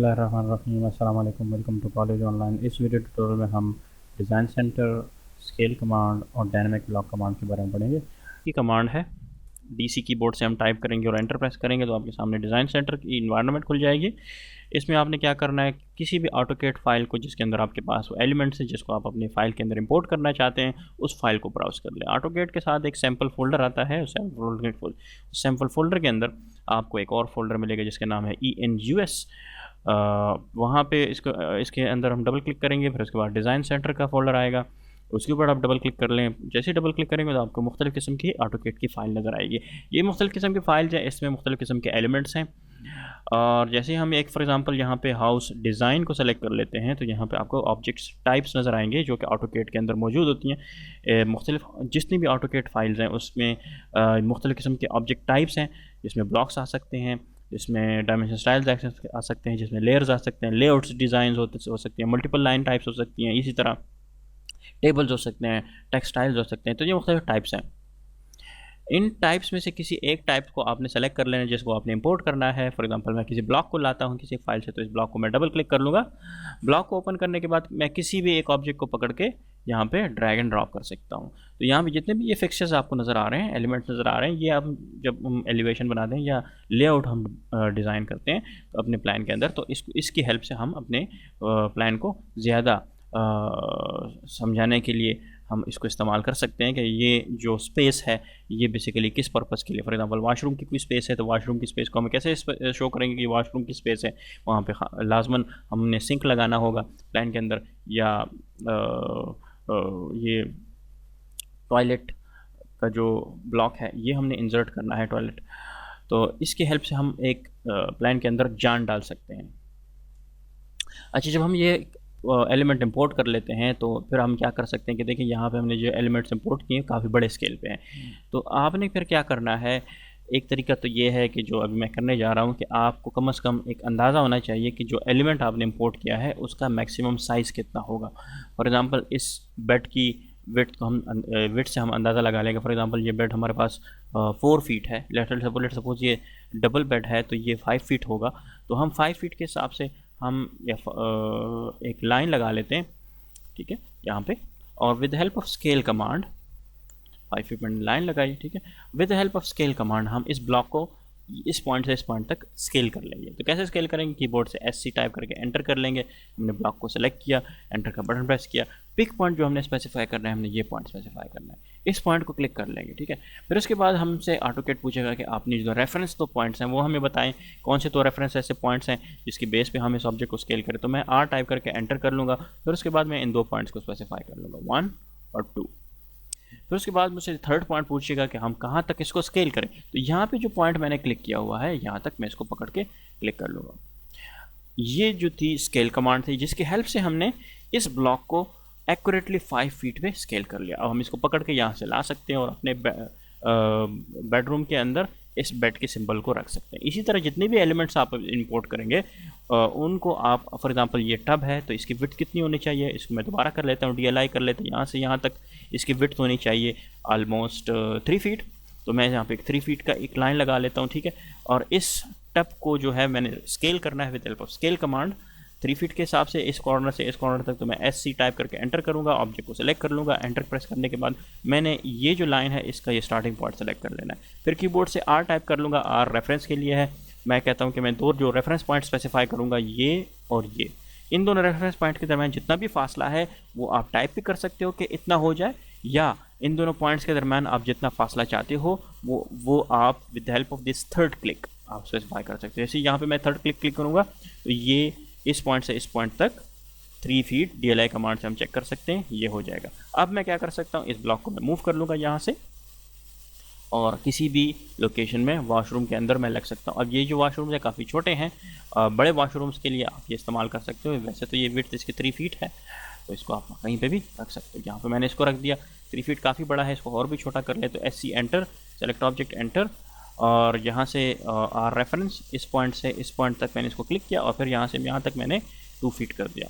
बिस्मिल्लाहिर्रहमानिर्रहीम। अस्सलाम वालेकुम, वेलकम टू कॉलेज ऑनलाइन। इस वीडियो ट्यूटोरियल में हम डिज़ाइन सेंटर, स्केल कमांड और डायनेमिक ब्लॉक कमांड के बारे में पढ़ेंगे। की कमांड है डीसी कीबोर्ड से हम टाइप करेंगे और एंटर प्रेस करेंगे तो आपके सामने डिज़ाइन सेंटर की इन्वायरमेंट खुल जाएगी। इसमें आपने क्या करना है, किसी भी ऑटोकेड फाइल को जिसके अंदर आपके पास वो एलिमेंट्स है जिसको आप अपनी फाइल के अंदर इंपोर्ट करना चाहते हैं, उस फाइल को ब्राउज कर लें। ऑटोकेड के साथ एक सैम्पल फोल्डर आता है, उस सैम्पल फोल्डर के अंदर आपको एक और फोल्डर मिलेगा जिसका नाम है ENUS। वहाँ पे इसके अंदर हम डबल क्लिक करेंगे, फिर उसके बाद डिज़ाइन सेंटर का फोल्डर आएगा, उसके ऊपर आप डबल क्लिक कर लें। जैसे डबल क्लिक करेंगे तो आपको मुख्तलिफ़ किस्म की ऑटोकेड की फ़ाइल नज़र आएगी। ये मुख्तलिफ़ किस्म की फ़ाइल है, इसमें मुख्तलिफ़ किस्म के एलिमेंट्स हैं। और जैसे हम एक फॉर एग्जांपल यहाँ पे हाउस डिज़ाइन को सेलेक्ट कर लेते हैं तो यहाँ पे आपको ऑब्जेक्ट्स टाइप्स नज़र आएंगे जो कि ऑटोकेड के अंदर मौजूद होती हैं। मुख्तलिफ जितनी भी ऑटोकेड फाइल्स हैं उसमें मुख्तलिफ़ किस्म के ऑब्जेक्ट टाइप्स हैं, जिसमें ब्लॉक्स आ सकते हैं, जिसमें डायमेंशन स्टाइल्स आ सकते हैं, जिसमें लेयर्स आ सकते हैं, लेआउट्स डिज़ाइन हो सकती हैं, मल्टीपल लाइन टाइप्स हो सकती हैं, इसी तरह टेबल्स हो सकते हैं, टेक्सटाइल्स हो सकते हैं। तो ये मुख्तलिफ टाइप्स हैं। इन टाइप्स में से किसी एक टाइप को आपने सेलेक्ट कर लेना है जिसको आपने इंपोर्ट करना है। फॉर एग्जांपल मैं किसी ब्लॉक को लाता हूँ किसी फाइल से, तो इस ब्लॉक को मैं डबल क्लिक कर लूँगा। ब्लॉक को ओपन करने के बाद मैं किसी भी एक ऑब्जेक्ट को पकड़ के यहाँ पे ड्रैग एंड ड्रॉप कर सकता हूँ। तो यहाँ पे जितने भी ये फिक्सचर्स आपको नज़र आ रहे हैं, एलिमेंट्स नज़र आ रहे हैं, ये आप जब हम एलिवेशन बनाते हैं या लेआउट हम डिज़ाइन करते हैं तो अपने प्लान के अंदर, तो इसकी हेल्प से हम अपने प्लान को ज़्यादा समझाने के लिए हम इसको इस्तेमाल कर सकते हैं कि ये जो स्पेस है ये बेसिकली किस पर्पज़ के लिए। फॉर एग्जांपल वाशरूम की कोई स्पेस है तो वाशरूम की स्पेस को हम कैसे शो करेंगे कि वाशरूम की स्पेस है। वहाँ पे लाजमन हमने सिंक लगाना होगा प्लान के अंदर, या ये टॉयलेट का जो ब्लॉक है ये हमने इंसर्ट करना है टॉयलेट। तो इसकी हेल्प से हम एक प्लान के अंदर जान डाल सकते हैं। अच्छा, जब हम ये एलिमेंट इंपोर्ट कर लेते हैं तो फिर हम क्या कर सकते हैं कि देखिए यहाँ पे हमने जो एलिमेंट्स इंपोर्ट किए हैं काफ़ी बड़े स्केल पे हैं। तो आपने फिर क्या करना है, एक तरीका तो ये है कि जो अभी मैं करने जा रहा हूँ कि आपको कम से कम एक अंदाज़ा होना चाहिए कि जो एलिमेंट आपने इंपोर्ट किया है उसका मैक्सिमम साइज़ कितना होगा। फॉर एग्ज़ाम्पल इस बेड की विड्थ को हम विड्थ से हम अंदाज़ा लगा लेंगे। फॉर एग्ज़ाम्पल ये बेड हमारे पास 4 फीट है, लेट सपोज ये डबल बेड है तो ये 5 फीट होगा। तो हम 5 फीट के हिसाब से हम एक लाइन लगा लेते हैं, ठीक है, यहाँ पे, और with help of scale command 5 feet में लाइन लगाई, ठीक है। With help of scale command हम इस ब्लॉक को इस पॉइंट से इस पॉइंट तक स्केल कर लेंगे। तो कैसे स्केल करेंगे, कीबोर्ड से SC टाइप करके एंटर कर लेंगे। हमने ब्लॉक को सेलेक्ट किया, एंटर का बटन प्रेस किया, पिक पॉइंट जो हमने स्पेसिफाई करना है हमने ये पॉइंट स्पेसिफाई करना है, इस पॉइंट को क्लिक कर लेंगे, ठीक है। फिर उसके बाद हमसे ऑटोकेड पूछेगा कि आपने जो रेफरेंस तो पॉइंट्स हैं वो हमें बताएं, कौन से तो रेफरेंस ऐसे पॉइंट्स हैं जिसकी बेस पे हम इस ऑब्जेक्ट को स्केल करें। तो मैं R टाइप करके एंटर कर लूँगा। फिर उसके बाद मैं इन 2 पॉइंट्स को स्पेसिफाई कर लूँगा, 1 और 2। फिर उसके बाद मुझसे थर्ड पॉइंट पूछेगा कि हम कहाँ तक इसको स्केल करें। तो यहाँ पे जो पॉइंट मैंने क्लिक किया हुआ है यहाँ तक मैं इसको पकड़ के क्लिक कर लूँगा। ये जो थी स्केल कमांड थी जिसकी हेल्प से हमने इस ब्लॉक को एक्यूरेटली 5 फीट पे स्केल कर लिया। अब हम इसको पकड़ के यहाँ से ला सकते हैं और अपने बेडरूम के अंदर इस बेड के सिंबल को रख सकते हैं। इसी तरह जितने भी एलिमेंट्स आप इंपोर्ट करेंगे उनको आप, फॉर एग्जांपल ये टब है तो इसकी विड्थ कितनी होनी चाहिए, इसको मैं दोबारा कर लेता हूँ, DLI कर लेते हैं, यहाँ से यहाँ तक इसकी विड्थ होनी चाहिए ऑलमोस्ट 3 फीट। तो मैं यहाँ पे 3 फीट का एक लाइन लगा लेता हूँ, ठीक है। और इस टब को जो है मैंने स्केल करना है with help of scale command 3 feet के हिसाब से इस कॉर्नर से इस कॉर्नर तक। तो मैं SC टाइप करके एंटर करूँगा, ऑब्जेक्ट को सेलेक्ट कर लूँगा। एंटर प्रेस करने के बाद मैंने ये जो लाइन है इसका ये स्टार्टिंग पॉइंट सेलेक्ट कर लेना है। फिर कीबोर्ड से R टाइप कर लूँगा, R रेफरेंस के लिए है। मैं कहता हूँ कि मैं 2 जो रेफरेंस पॉइंट स्पेसिफाई करूँगा, ये और ये, इन दोनों रेफरेंस पॉइंट के दरमियान जितना भी फासला है वो आप टाइप भी कर सकते हो कि इतना हो जाए, या इन दोनों पॉइंट्स के दरमियान आप जितना फासला चाहते हो वो आप with help of this third click आप स्पेसिफाई कर सकते हो। जैसे यहाँ पे मैं थर्ड क्लिक करूँगा तो ये इस पॉइंट से इस पॉइंट तक 3 फीट DLI कमांड से हम चेक कर सकते हैं, ये हो जाएगा। अब मैं क्या कर सकता हूँ, इस ब्लॉक को मैं मूव कर लूँगा यहाँ से और किसी भी लोकेशन में वॉशरूम के अंदर मैं लग सकता हूँ। अब ये जो वाशरूम्स है काफ़ी छोटे हैं, बड़े वॉशरूम्स के लिए आप ये इस्तेमाल कर सकते हो। वैसे तो ये विड्थ इसकी 3 फीट है तो इसको आप कहीं पे भी रख सकते हो। यहाँ पे मैंने इसको रख दिया, 3 फीट काफ़ी बड़ा है, इसको और भी छोटा कर ले तो SC enter, select object enter, और यहाँ से R रेफरेंस इस पॉइंट से इस पॉइंट तक मैंने इसको क्लिक किया और फिर यहाँ से यहाँ तक मैंने 2 फीट कर दिया,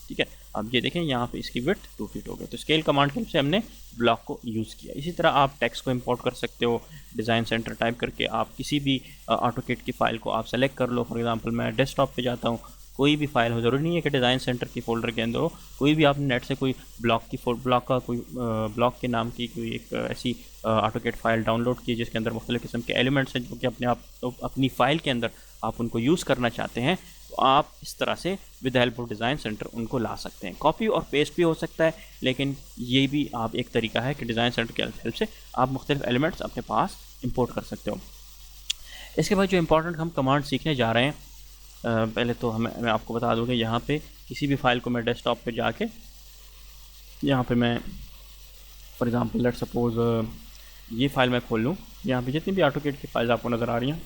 ठीक है। अब ये देखें यहाँ पे इसकी विड्थ 2 फीट हो गई। तो स्केल कमांड के से हमने ब्लॉक को यूज़ किया। इसी तरह आप टेक्स्ट को इंपोर्ट कर सकते हो, डिज़ाइन सेंटर टाइप करके आप किसी भी ऑटोकेड की फ़ाइल को आप सेलेक्ट कर लो। फॉर एग्जांपल मैं डेस्कटॉप पे जाता हूँ, कोई भी फाइल हो, ज़रूरी नहीं है कि डिज़ाइन सेंटर की फ़ोल्डर के अंदर हो, कोई भी आपने नेट से कोई ब्लॉक के नाम की कोई एक ऐसी ऑटोकैड फाइल डाउनलोड की जिसके अंदर मुख्तलिफ़ किस्म के एलिमेंट्स हैं जो कि अपने आप तो अपनी फ़ाइल के अंदर आप उनको यूज़ करना चाहते हैं, तो आप इस तरह से with help of design centre उनको ला सकते हैं। कॉपी और पेस्ट भी हो सकता है, लेकिन ये भी आप एक तरीका है कि डिज़ाइन सेंटर के हेल्प से आप मुख्तलिफ़ एलिमेंट्स अपने पास इंपोर्ट कर सकते हो। इसके बाद जो इंपॉर्टेंट हम कमांड सीखने जा रहे हैं, पहले तो मैं आपको बता दूँ कि यहाँ पे किसी भी फाइल को मैं डेस्कटॉप पे जाके यहाँ पे मैं फॉर एग्ज़ाम्पल लेट सपोज़ ये फ़ाइल मैं खोल लूँ, यहाँ पे जितनी भी ऑटोकैड की फाइल्स आपको नज़र आ रही हैं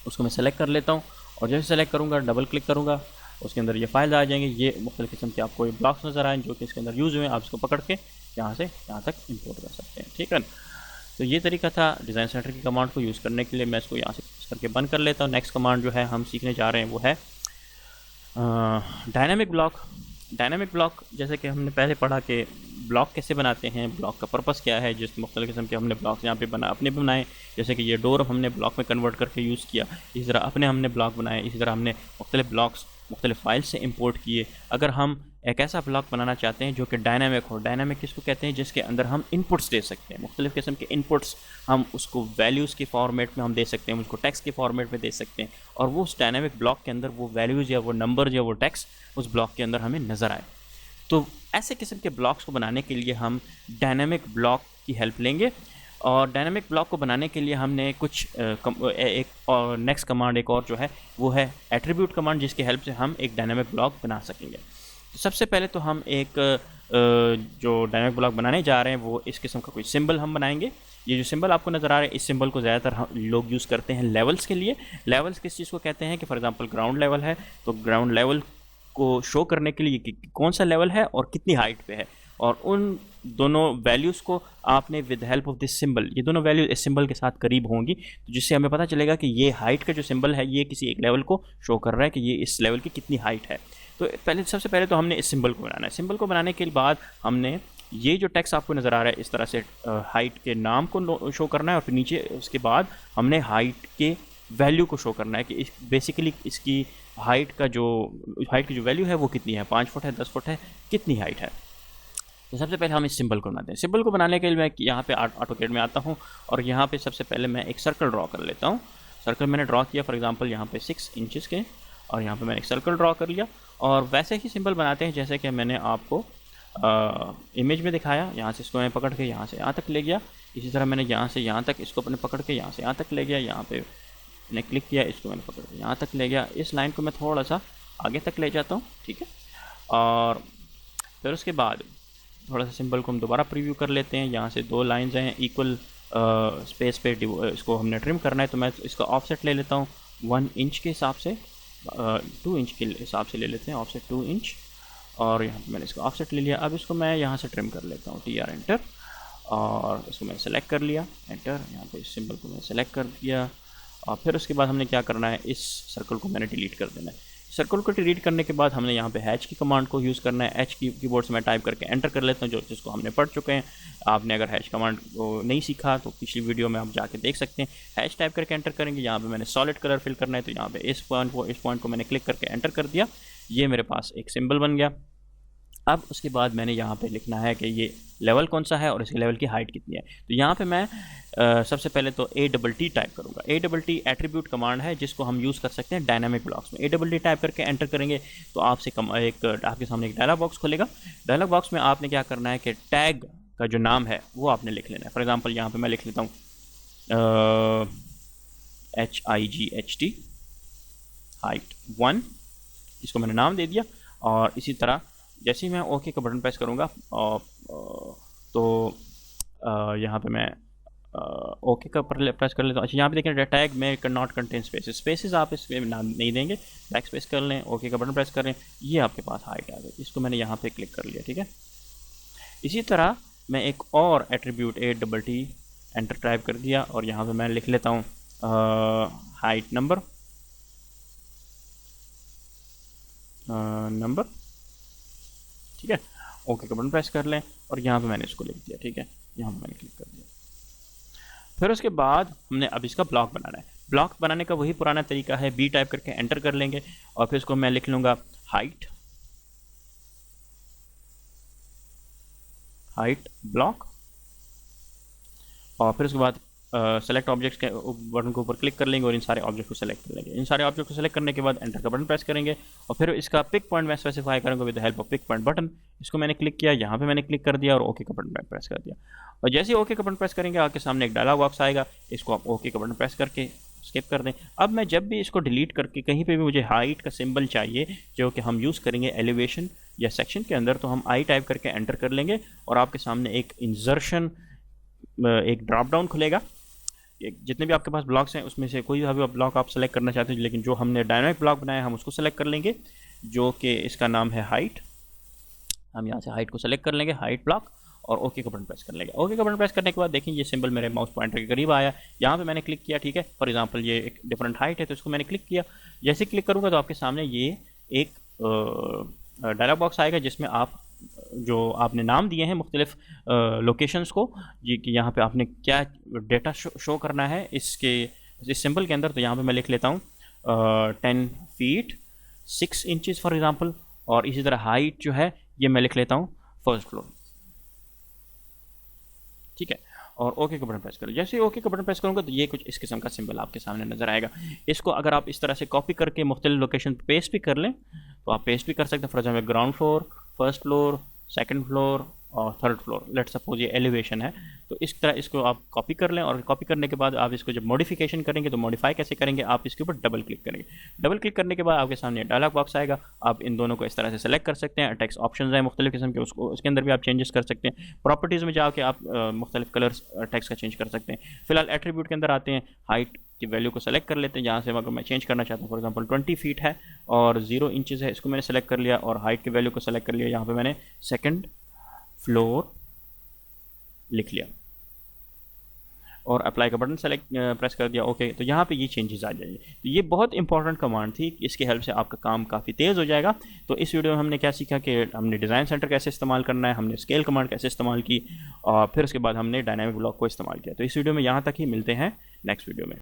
उसको मैं सेलेक्ट कर लेता हूँ, और जैसे सेलेक्ट करूँगा डबल क्लिक करूँगा उसके अंदर ये फाइल आ जाएंगे। ये मुख्तलिफ़ किस्म के आपको ये ब्लॉक्स नज़र आए जो कि इसके अंदर यूज़ हुए हैं, आप इसको पकड़ के यहाँ से यहाँ तक इंपोर्ट कर सकते हैं, ठीक है। तो ये तरीका था डिज़ाइन सेंटर की कमांड को यूज़ करने के लिए। मैं इसको यहाँ से प्रेस करके बंद कर लेता हूँ। नेक्स्ट कमांड जो है हम सीखने जा रहे हैं वो है डायनामिक ब्लॉक। डायनामिक ब्लॉक जैसे कि हमने पहले पढ़ा कि ब्लॉक कैसे बनाते हैं, ब्लॉक का पर्पस क्या है, जिस मुख्तलिफ़ किस्म के हमने ब्लॉक्स यहाँ पे अपने बनाए, जैसे कि ये डोर हमने ब्लॉक में कन्वर्ट करके यूज़ किया, इसी तरह अपने हमने ब्लॉक बनाए, इसी तरह हमने मुख्तलिफ़ ब्लॉक्स मुख्तलिफ़ फाइल्स से इंपोर्ट किए। अगर हम एक ऐसा ब्लॉक बनाना चाहते हैं जो कि डायनामिक हो, डायनामिक किसको कहते हैं, जिसके अंदर हम इनपुट्स दे सकते हैं, मुख्तलिफ़ किस्म के इनपुट्स हम उसको वैल्यूज़ के फॉर्मेट में हम दे सकते हैं, उसको टेक्स्ट के फॉर्मेट में दे सकते हैं, और वो उस डायनामिक ब्लॉक के अंदर वो वैल्यूज़ या वो नंबर या वो टेक्स्ट उस ब्लॉक के अंदर हमें नज़र आए। तो ऐसे किस्म के ब्लॉक्स को बनाने के लिए हम डायनामिक ब्लॉक की हेल्प लेंगे, और डायनामिक ब्लॉक को बनाने के लिए हमने कुछ एक और नेक्स्ट कमांड एक और जो है वो है एट्रीब्यूट कमांड, जिसकी हेल्प से हम एक डायनामिक ब्लॉक बना सकेंगे। तो सबसे पहले तो हम एक जो डायनामिक ब्लॉक बनाने जा रहे हैं वो इस किस्म का कोई सिंबल हम बनाएंगे। ये जो सिंबल आपको नज़र आ रहा है, इस सिंबल को ज़्यादातर लोग यूज़ करते हैं लेवल्स के लिए। लेवल्स किस चीज़ को कहते हैं कि फॉर एग्जांपल ग्राउंड लेवल है, तो ग्राउंड लेवल को शो करने के लिए कि कौन सा लेवल है और कितनी हाइट पे है, और उन दोनों वैल्यूज़ को आपने with help of this symbol, ये दोनों वैल्यूज इस सिंबल के साथ करीब होंगी, तो जिससे हमें पता चलेगा कि ये हाइट का जो सिंबल है ये किसी एक लेवल को शो कर रहा है कि ये इस लेवल की कितनी हाइट है। तो सबसे पहले तो हमने इस सिंबल को बनाना है। सिंबल को बनाने के बाद हमने ये जो टेक्स्ट आपको नज़र आ रहा है इस तरह से हाइट के नाम को शो करना है, और फिर नीचे उसके बाद हमने हाइट के वैल्यू को शो करना है कि बेसिकली इसकी हाइट की जो वैल्यू है वो कितनी है, 5 फुट है, 10 फुट है, कितनी हाइट है। तो सबसे पहले हम इस सिंबल को बनाते हैं। सिंबल को बनाने के लिए मैं यहाँ पे ऑटोकैड में आता हूँ, और यहाँ पे सबसे पहले मैं एक सर्कल ड्रॉ कर लेता हूँ। सर्कल मैंने ड्रॉ किया फॉर एग्जांपल यहाँ पे 6 इंचेस के, और यहाँ पे मैंने एक सर्कल ड्रॉ कर लिया, और वैसे ही सिंबल बनाते हैं जैसे कि मैंने आपको इमेज में दिखाया। यहाँ से इसको मैं पकड़ के यहाँ से यहाँ तक ले गया, इसी तरह मैंने यहाँ से यहाँ तक इसको अपने पकड़ के यहाँ से यहाँ तक ले गया, यहाँ पे मैंने क्लिक किया, इसको मैंने पकड़ के यहाँ तक ले गया, इस लाइन को मैं थोड़ा सा आगे तक ले जाता हूँ, ठीक है। और फिर उसके बाद थोड़ा सा सिंबल को हम दोबारा प्रीव्यू कर लेते हैं। यहाँ से 2 लाइंस हैं इक्वल स्पेस पे, इसको हमने ट्रिम करना है, तो मैं इसका ऑफसेट ले लेता हूँ 1 इंच के हिसाब से, 2 इंच के हिसाब से ले लेते हैं ऑफसेट 2 इंच, और यहाँ पे मैंने इसका ऑफसेट ले लिया। अब इसको मैं यहाँ से ट्रिम कर लेता हूँ, TR एंटर, और इसको मैं सेलेक्ट कर लिया, एंटर, यहाँ पे इस सिंबल को मैं सेलेक्ट कर दिया। और फिर उसके बाद हमने क्या करना है, इस सर्कल को मैंने डिलीट कर देना है। सर्कल को डिलीट करने के बाद हमने यहाँ पे हैच की कमांड को यूज़ करना है। हैच कीबोर्ड से मैं टाइप करके एंटर कर लेता हूँ, जिसको हमने पढ़ चुके हैं। आपने अगर हैच कमांड को नहीं सीखा तो पिछली वीडियो में आप जाके देख सकते हैं। हैच टाइप करके एंटर करेंगे, यहाँ पे मैंने सॉलिड कलर फिल करना है, तो यहाँ पे इस पॉइंट को मैंने क्लिक करके एंटर कर दिया, ये मेरे पास एक सिंबल बन गया। अब उसके बाद मैंने यहाँ पे लिखना है कि ये लेवल कौन सा है और इसके लेवल की हाइट कितनी है। तो यहाँ पे मैं सबसे पहले तो ATT टाइप करूँगा। ATT एट्रीब्यूट कमांड है जिसको हम यूज़ कर सकते हैं डायनामिक ब्लॉक्स में। ATT टाइप करके एंटर करेंगे तो आपके सामने एक डायलॉग बॉक्स खुलेगा। डायलॉग बॉक्स में आपने क्या करना है कि टैग का जो नाम है वो आपने लिख लेना है। फॉर एग्जाम्पल यहाँ पर मैं लिख लेता हूँ HIGHT हाइट 1, इसको मैंने नाम दे दिया। और इसी तरह जैसे ही मैं ओके का बटन प्रेस करूँगा तो यहाँ पे मैं ओके का प्रेस कर लेता हूँ। अच्छा, यहाँ पे देखें टैग में नॉट कंटेन स्पेसेस आप इसमें नहीं देंगे, बैक स्पेस कर लें, ओके का बटन प्रेस कर लें, ये आपके पास हाइट आ गई। इसको मैंने यहाँ पे क्लिक कर लिया, ठीक है। इसी तरह मैं एक और एट्रीब्यूट ATT एंटर टाइप कर दिया, और यहाँ पे मैं लिख लेता हूँ हाइट नंबर, ठीक है। ओके का बटन प्रेस कर लें, और यहाँ पे मैंने इसको लिख दिया, ठीक है। यहाँ पे मैंने क्लिक कर दिया। फिर उसके बाद हमने अब इसका ब्लॉक बनाना है। ब्लॉक बनाने का वही पुराना तरीका है, बी टाइप करके एंटर कर लेंगे और फिर इसको मैं लिख लूँगा हाइट ब्लॉक, और फिर उसके बाद सेलेक्ट ऑब्जेक्ट्स के बटन के ऊपर क्लिक कर लेंगे और इन सारे ऑब्जेक्ट को सेलेक्ट कर लेंगे। इन सारे ऑब्जेक्ट को सेलेक्ट करने के बाद एंटर का बटन प्रेस करेंगे और फिर इसका पिक पॉइंट मैं स्पेसिफाई करूँगा with the help of pick point button. इसको मैंने क्लिक किया, यहाँ पे मैंने क्लिक कर दिया और ओके का बटन प्रेस कर दिया। और जैसे ही ओके का बटन प्रेस करेंगे आपके सामने एक डायलॉग बॉक्स आएगा, इसको आप ओके का बटन प्रेस करके स्किप कर दें। अब मैं जब भी इसको डिलीट करके कहीं पे भी मुझे हाइट का सिंबल चाहिए जो कि हम यूज़ करेंगे एलिवेशन या सेक्शन के अंदर, तो हम आई टाइप करके एंटर कर लेंगे और आपके सामने एक इंसर्शन एक ड्रॉप डाउन खुलेगा। जितने भी आपके पास ब्लॉक्स हैं उसमें से कोई भी ब्लॉक आप सेलेक्ट करना चाहते हैं, लेकिन जो हमने डायनामिक ब्लॉक बनाया हम उसको सेलेक्ट कर लेंगे, जो कि इसका नाम है हाइट। हम यहाँ से हाइट को सेलेक्ट कर लेंगे, हाइट ब्लॉक, और ओके का बटन प्रेस कर लेंगे। ओके का बटन प्रेस करने के बाद देखें ये सिंबल मेरे माउस पॉइंटर के करीब आया, यहाँ पे मैंने क्लिक किया, ठीक है। फॉर एग्जांपल ये एक डिफरेंट हाइट है तो इसको मैंने क्लिक किया। जैसे क्लिक करूँगा तो आपके सामने ये एक डायलॉग बॉक्स आएगा जिसमें आप जो आपने नाम दिए हैं मुख्तलिफ लोकेशंस को, ये कि यहाँ पे आपने क्या डेटा शो करना है इसके इस सिंबल के अंदर। तो यहाँ पे मैं लिख लेता हूँ 10 फीट 6 इंचज़ फॉर एग्ज़ाम्पल, और इसी तरह हाइट जो है ये मैं लिख लेता हूँ 1st फ्लोर, ठीक है। और ओके का बटन प्रेस करो। जैसे ही ओके का बटन प्रेस करूँगा तो ये कुछ इस किस्म का सिंबल आपके सामने नजर आएगा। इसको अगर आप इस तरह से कॉपी करके मुख्तलिफ लोकेशन पर पेस्ट भी कर लें तो आप पेस्ट भी कर सकते हैं। For example ground floor, 1st floor, 2nd floor और 3rd फ्लोर, लेट सपोज ये एलिवेशन है, तो इस तरह इसको आप कॉपी कर लें। और कॉपी करने के बाद आप इसको जब मॉडिफिकेशन करेंगे तो मॉडिफाई कैसे करेंगे, आप इसके ऊपर डबल क्लिक करेंगे। डबल क्लिक करने के बाद आपके सामने डायलॉग बॉक्स आएगा, आप इन दोनों को इस तरह से सेलेक्ट कर सकते हैं। टेक्स्ट ऑप्शन है मुख्तलिफ किस्म के, उसको उसके अंदर भी आप चेंजेस कर सकते हैं। प्रॉपर्टीज़ में जाके आप मुख्तलिफ कलर्स टेक्स्ट का चेंज कर सकते हैं। फिलहाल एट्रीब्यूट के अंदर आते हैं, हाइट की वैल्यू को सेलेक्ट कर लेते हैं। जहाँ से अगर मैं चेंज करना चाहता हूँ, फॉर एग्जांपल 20 फीट है और 0 इंचज़ है, इसको मैंने सेलेक्ट कर लिया और हाइट की वैल्यू को सेलेक्ट कर लिया। यहाँ पे मैंने 2nd फ्लोर लिख लिया और अप्लाई का बटन सेलेक्ट प्रेस कर दिया, ओके। तो यहाँ पे ये चेंजेस आ जाएंगे। तो ये बहुत इंपॉर्टेंट कमांड थी, इसकी हेल्प से आपका काम काफ़ी तेज़ हो जाएगा। तो इस वीडियो में हमने क्या सीखा कि हमने डिज़ाइन सेंटर कैसे इस्तेमाल करना है, हमने स्केल कमांड कैसे इस्तेमाल की, और फिर उसके बाद हमने डायनामिक ब्लॉक को इस्तेमाल किया। तो इस वीडियो में यहाँ तक ही, मिलते हैं नेक्स्ट वीडियो में।